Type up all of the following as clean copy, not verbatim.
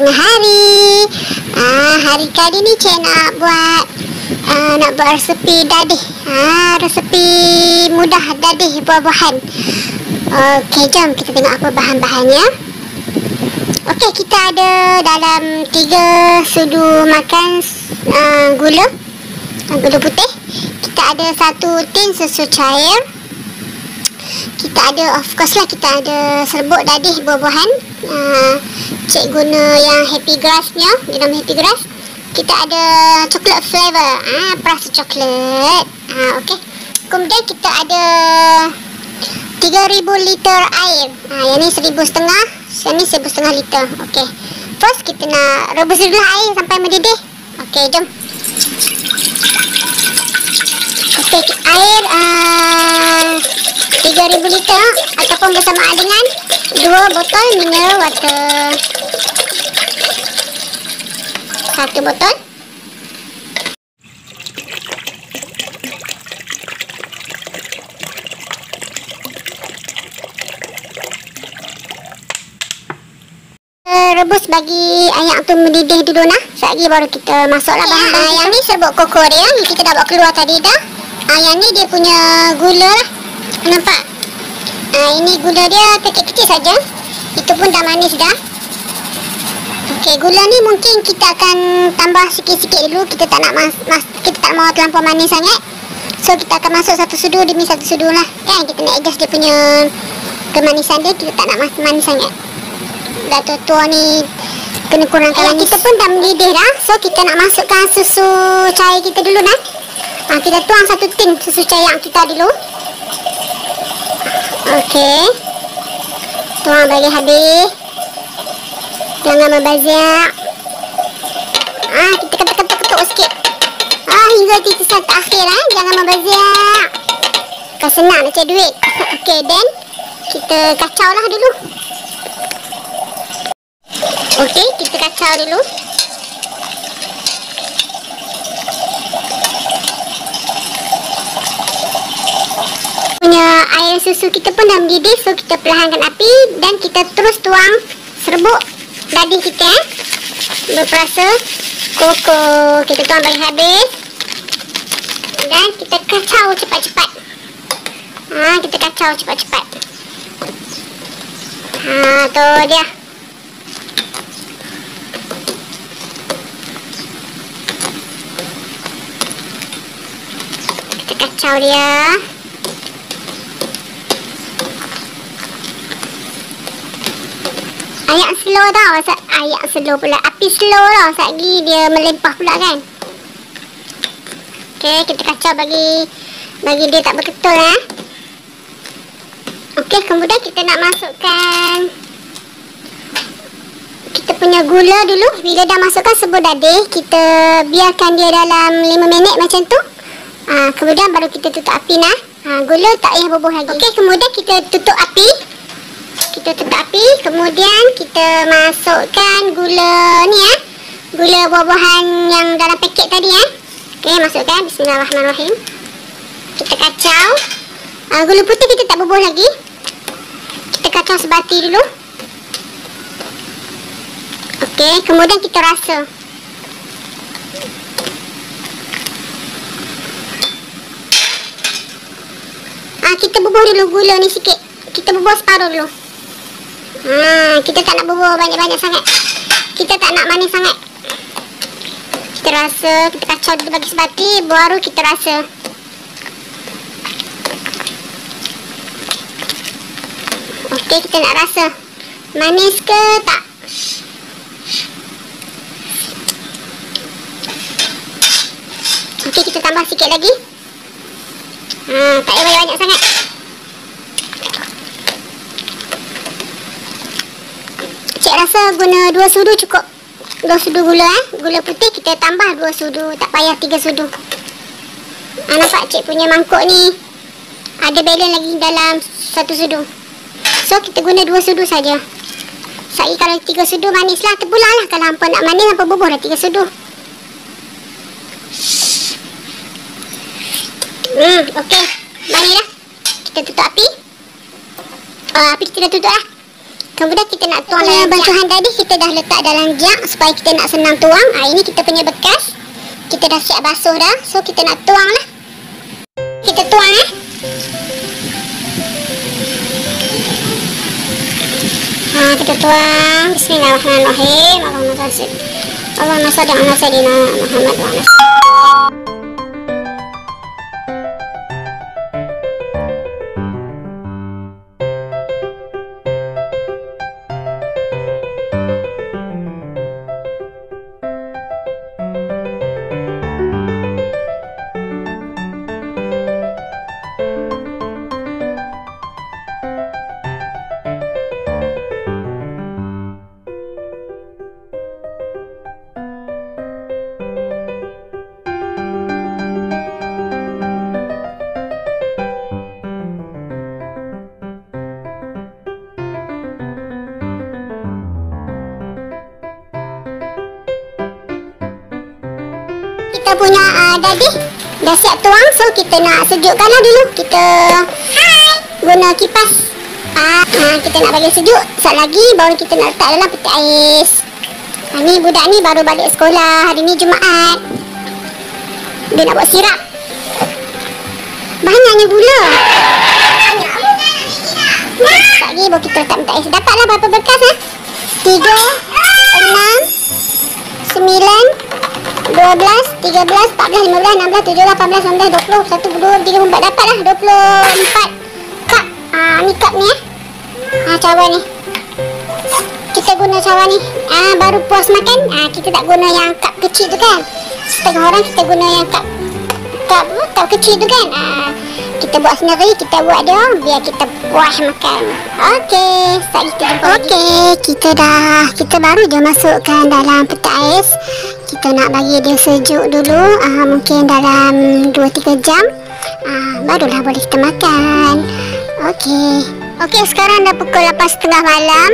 tengah hari. Hari kali ni Cik nak buat resepi dadih. Resepi mudah dadih buah-buahan. Okey, jom kita tengok apa bahan-bahannya. Okey, kita ada dalam 3 sudu makan gula putih. Kita ada 1 tin susu cair. Kita ada, of course lah, kita ada serbuk dadih buah-buahan. Cik guna yang Happy Grass punya, dia nama Happy Grass. Kita ada coklat flavor, perasa coklat. Okey. Kemudian kita ada 3,000 liter air. Yang ni 1,500, yang ni 1,500 liter. Okey. First kita nak rebus dulu air sampai mendidih. Okey, jom. Okey, air 3,000 liter ataupun bersamaan dengan 2 botol mineral water. 1 botol. Rebus bagi ayak tu mendidih dulu nah. Sekejap lagi baru kita masuklah bahan-bahan. Yang ni serbuk koko dia yang kita dah bawa keluar tadi dah. Yang ni dia punya gula lah. Nampak? Ini gula dia kecil-kecil saja. Itu pun dah manis dah. Okey, gula ni mungkin kita akan tambah sikit-sikit dulu. Kita tak nak kita tak mau terlampau manis sangat. So kita akan masuk 1 sudu demi 1 sudu lah. Kan kita nak adjust dia punya kemanisan dia. Kita tak nak manis sangat. Dah tua ni kena kurangkan manis. Kita pun dah mendidih dah. So kita nak masukkan susu cair kita dulu nah. Kita tuang 1 tin susu cair yang kita dulu. Okey. Tuang bagi habis. Jangan membazir. Kita ketuk-ketuk sikit. Hingga titisan terakhir jangan membazir. Kan senang nak cari duit. Okey, then kita kacau lah dulu. Okey, kita kacau dulu. Punya air susu kita pun dah mendidih. So kita perlahankan api dan kita terus tuang serbuk dadih kita berperasa koko. Kita tuang bagi habis dan kita kacau cepat-cepat. Kita kacau cepat-cepat. Tu dia. Kita kacau dia. Ayak slow tau. Ayak slow pula. Api slow tau. Sekejap lagi dia melimpah pula kan. Okey, kita kacau bagi dia tak berketul Okey, kemudian kita nak masukkan kita punya gula dulu. Bila dah masukkan serbuk dadih, kita biarkan dia dalam 5 minit macam tu. Kemudian baru kita tutup api nah. Gula tak payah bubuh lagi. Okey, kemudian kita tutup api. Kita tutup api, kemudian kita masukkan gula ni gula buah-buahan yang dalam paket tadi Okey, masukkan. Bismillahirrahmanirrahim. Kita kacau. Gula putih kita tak bubuh lagi. Kita kacau sebati dulu. Okey, kemudian kita rasa. Kita bubuh dulu gula ni sikit. Kita bubuh separuh dulu. Kita tak nak bubuh banyak-banyak sangat. Kita tak nak manis sangat. Kita rasa, kita kacau dulu bagi sebati, baru kita rasa. Okey, kita nak rasa manis ke tak. Okey, kita tambah sikit lagi. Tak payah banyak-banyak sangat. Cik rasa guna 2 sudu cukup. 2 sudu gula Gula putih kita tambah 2 sudu. Tak payah 3 sudu. Nampak cik punya mangkuk ni ada balon lagi dalam 1 sudu. So kita guna 2 sudu saja. Sekali kalau 3 sudu manis lah. Terpulang lah. Kalau hampa nak manis hampa bubuh dah 3 sudu. Okey. Manis dah. Kita tutup api. Api kita dah tutup lah. Kemudian kita nak tuang dalam bantuan tadi kita dah letak dalam jug supaya kita nak senang tuang. Ini kita punya bekas. Kita dah siap basuh dah. So kita nak tuang lah. Kita tuang kita tuang. Bismillahirrahmanirrahim. Allahumma salli ala sayyidina Muhammad wa ala kita punya daging dah siap tuang. So kita nak sejukkan lah dulu. Kita guna kipas. Kita nak bagi sejuk. Sekejap lagi baru kita nak letak dalam peti ais. Ni budak ni baru balik sekolah. Hari ni Jumaat. Dia nak buat sirap. Banyaknya gula. Sekejap lagi baru kita letak peti ais. Dapatlah berapa bekas 3, 6, 9, 12, 13, 14, 15, 16, 17, 18, 19, 20, 1, 2, 3, 4. Dapatlah 24 cup. Ni cup ni cawan ni. Kita guna cawan ni. Baru puas makan. Kita tak guna yang cup kecil tu kan. Setengah orang kita guna yang cup kecil tu kan. Kita buat sendiri. Kita buat dia biar kita puas makan. Okey. Kita baru je masukkan dalam peti ais. Kita nak bagi dia sejuk dulu. Mungkin dalam 2-3 jam. Barulah boleh kita makan. Okey, sekarang dah pukul 8.30 malam.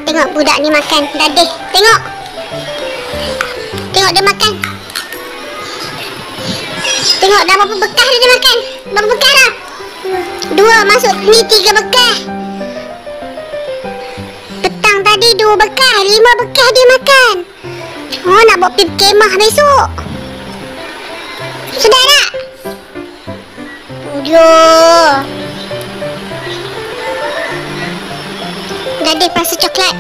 Tengok budak ni makan. Dadih. Tengok dia makan. Tengok dah berapa bekas dia makan. Berapa bekas dah? 2 masuk ni 3 bekas. Petang tadi 2 bekas, 5 bekas dia makan. Nak buat pergi kemah besok. Sudah tak? Dadih pasal coklat.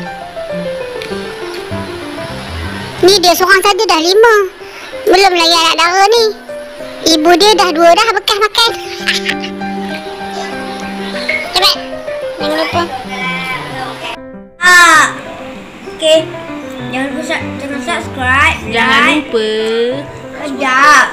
Ni dia seorang saja dah 5. Belum lagi anak dara ni. Ibu dia dah 2 dah bekas makan. Cepat. Jangan lupa. Okey. Jangan lupa subscribe. Jangan lupa. Kejap.